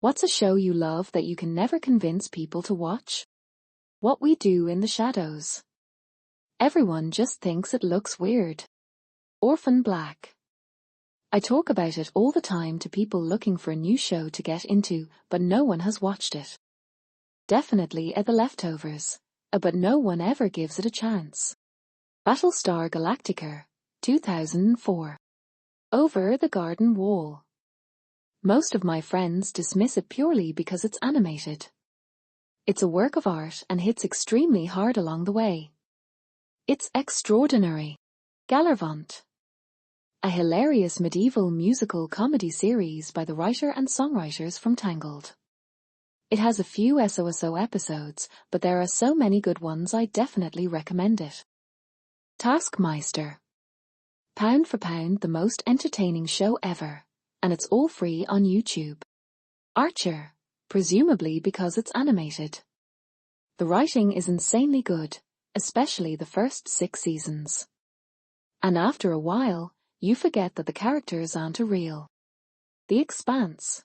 What's a show you love that you can never convince people to watch? What We Do in the Shadows. Everyone just thinks it looks weird. Orphan Black. I talk about it all the time to people looking for a new show to get into, but no one has watched it. Definitely The Leftovers, but no one ever gives it a chance. Battlestar Galactica, 2004. Over the Garden Wall. Most of my friends dismiss it purely because it's animated. It's a work of art and hits extremely hard along the way. It's extraordinary. Galervant. A hilarious medieval musical comedy series by the writer and songwriters from Tangled. It has a few SOSO episodes, but there are so many good ones I definitely recommend it. Taskmeister. Pound for pound the most entertaining show ever, and it's all free on YouTube. Archer, presumably because it's animated. The writing is insanely good, especially the first 6 seasons. And after a while, you forget that the characters aren't real. The Expanse.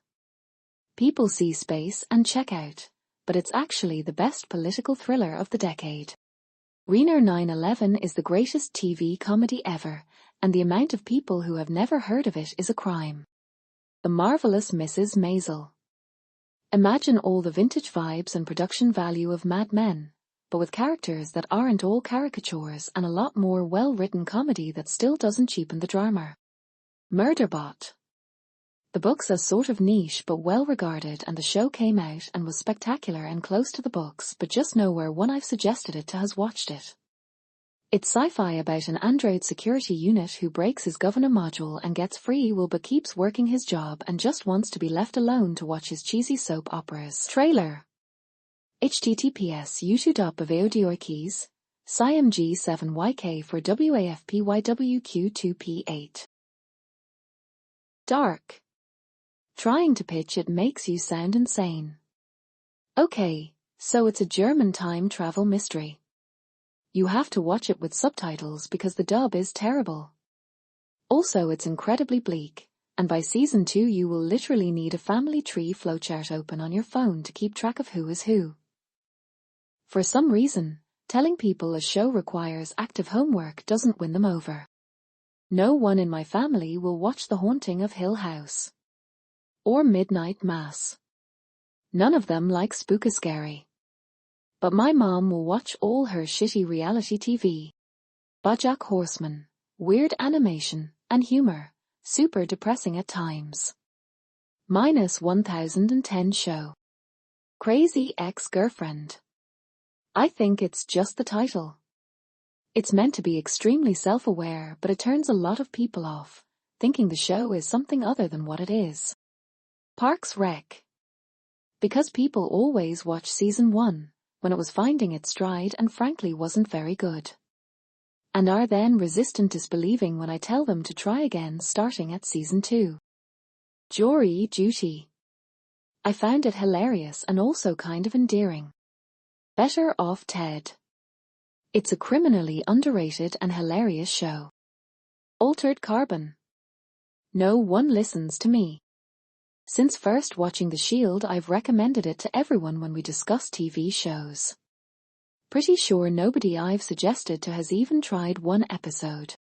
People see space and check out, but it's actually the best political thriller of the decade. Reno 9/11 is the greatest TV comedy ever, and the amount of people who have never heard of it is a crime. The Marvelous Mrs. Maisel. Imagine all the vintage vibes and production value of Mad Men, but with characters that aren't all caricatures and a lot more well-written comedy that still doesn't cheapen the drama. Murderbot. The book's are sort of niche but well-regarded, and the show came out and was spectacular and close to the books, but just nowhere one I've suggested it to has watched it. It's sci-fi about an android security unit who breaks his governor module and gets free will but keeps working his job and just wants to be left alone to watch his cheesy soap operas. Trailer. https youtube.bavaodioikeys, SIMG7YK for WAFPYWQ2P8. Dark. Trying to pitch it makes you sound insane. Okay, so it's a German time travel mystery. You have to watch it with subtitles because the dub is terrible. Also, it's incredibly bleak, and by season 2 you will literally need a family tree flowchart open on your phone to keep track of who is who. For some reason, telling people a show requires active homework doesn't win them over. No one in my family will watch The Haunting of Hill House. Or Midnight Mass. None of them like Spookascary. But my mom will watch all her shitty reality TV. BoJack Horseman, weird animation and humor, super depressing at times. Minus 1010 show. Crazy Ex-Girlfriend. I think it's just the title. It's meant to be extremely self-aware, but it turns a lot of people off, thinking the show is something other than what it is. Parks Rec. Because people always watch season 1, when it was finding its stride and frankly wasn't very good. And are then resistant disbelieving when I tell them to try again starting at season 2. Jury Duty. I found it hilarious and also kind of endearing. Better Off Ted. It's a criminally underrated and hilarious show. Altered Carbon. No one listens to me. Since first watching The Shield, I've recommended it to everyone when we discuss TV shows. Pretty sure nobody I've suggested to has even tried one episode.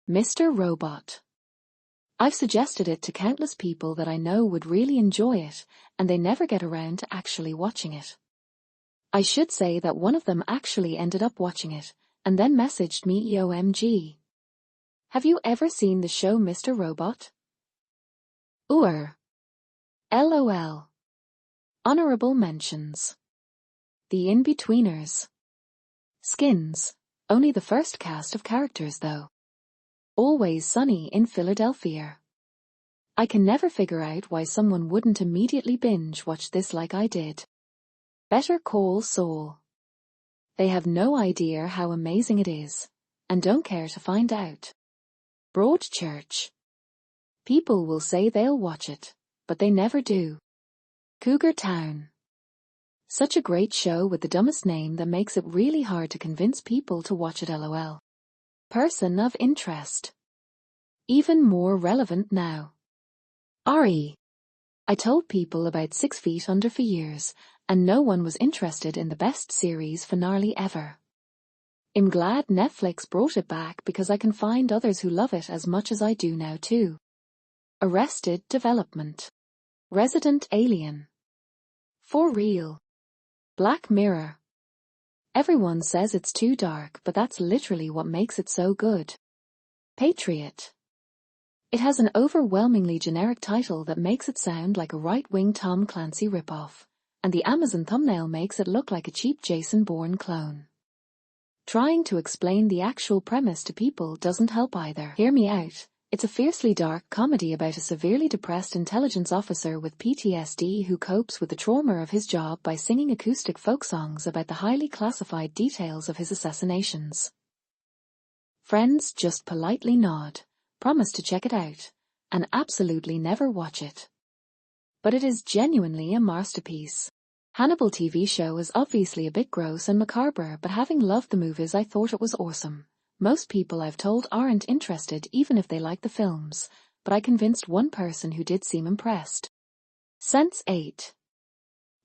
Mr. Robot. I've suggested it to countless people that I know would really enjoy it, and they never get around to actually watching it. I should say that one of them actually ended up watching it, and then messaged me OMG. Have you ever seen the show Mr. Robot? LOL. Honorable mentions. The In-Betweeners. Skins. Only the first cast of characters though. Always Sunny in Philadelphia. I can never figure out why someone wouldn't immediately binge watch this like I did. Better Call Saul. They have no idea how amazing it is, and don't care to find out. Broadchurch. People will say they'll watch it, but they never do. Cougar Town. Such a great show with the dumbest name that makes it really hard to convince people to watch it LOL. Person of Interest. Even more relevant now. RE. I told people about 6 Feet Under for years, and no one was interested in the best series finale ever. I'm glad Netflix brought it back because I can find others who love it as much as I do now too. Arrested Development. Resident Alien. For Real. Black Mirror. Everyone says it's too dark, but that's literally what makes it so good. Patriot. It has an overwhelmingly generic title that makes it sound like a right-wing Tom Clancy ripoff, and the Amazon thumbnail makes it look like a cheap Jason Bourne clone. Trying to explain the actual premise to people doesn't help either. Hear me out. It's a fiercely dark comedy about a severely depressed intelligence officer with PTSD who copes with the trauma of his job by singing acoustic folk songs about the highly classified details of his assassinations. Friends just politely nod, promise to check it out, and absolutely never watch it. But it is genuinely a masterpiece. Hannibal TV show is obviously a bit gross and macabre, but having loved the movies I thought it was awesome. Most people I've told aren't interested even if they like the films, but I convinced one person who did seem impressed. Sense8.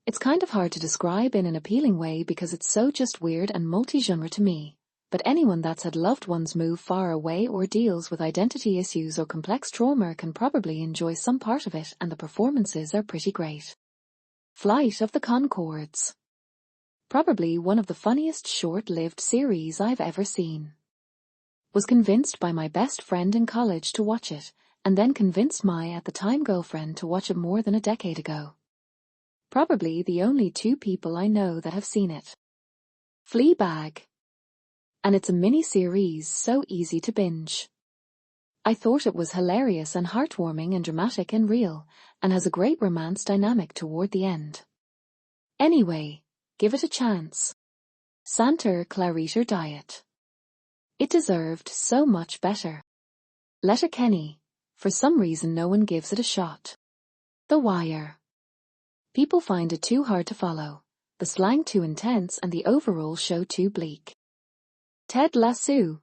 It's kind of hard to describe in an appealing way because it's so just weird and multi-genre to me, but anyone that's had loved ones move far away or deals with identity issues or complex trauma can probably enjoy some part of it, and the performances are pretty great. Flight of the Conchords. Probably one of the funniest short-lived series I've ever seen. Was convinced by my best friend in college to watch it, and then convinced my at-the-time girlfriend to watch it more than a decade ago. Probably the only 2 people I know that have seen it. Fleabag. And it's a mini-series so easy to binge. I thought it was hilarious and heartwarming and dramatic and real, and has a great romance dynamic toward the end. Anyway, give it a chance. Santa Clarita Diet. It deserved so much better. Letterkenny. For some reason no one gives it a shot. The Wire. People find it too hard to follow, the slang too intense and the overall show too bleak. Ted Lasso.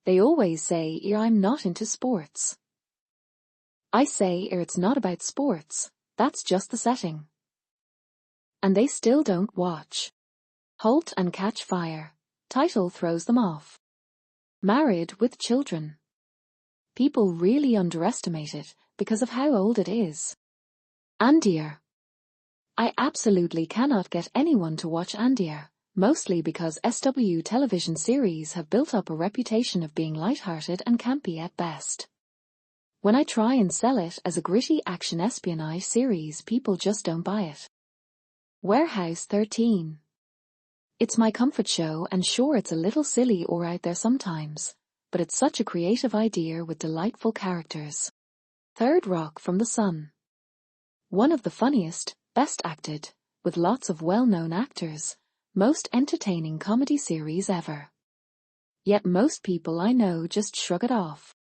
They always say I'm not into sports. I say it's not about sports, that's just the setting. And they still don't watch. Halt and Catch Fire. Title throws them off. Married with Children. People really underestimate it because of how old it is. Andir. I absolutely cannot get anyone to watch Andir, mostly because SW television series have built up a reputation of being lighthearted and campy at best. When I try and sell it as a gritty action espionage series, people just don't buy it. Warehouse 13. It's my comfort show, and sure it's a little silly or out there sometimes, but it's such a creative idea with delightful characters. Third Rock from the Sun. One of the funniest, best acted, with lots of well-known actors, most entertaining comedy series ever. Yet most people I know just shrug it off.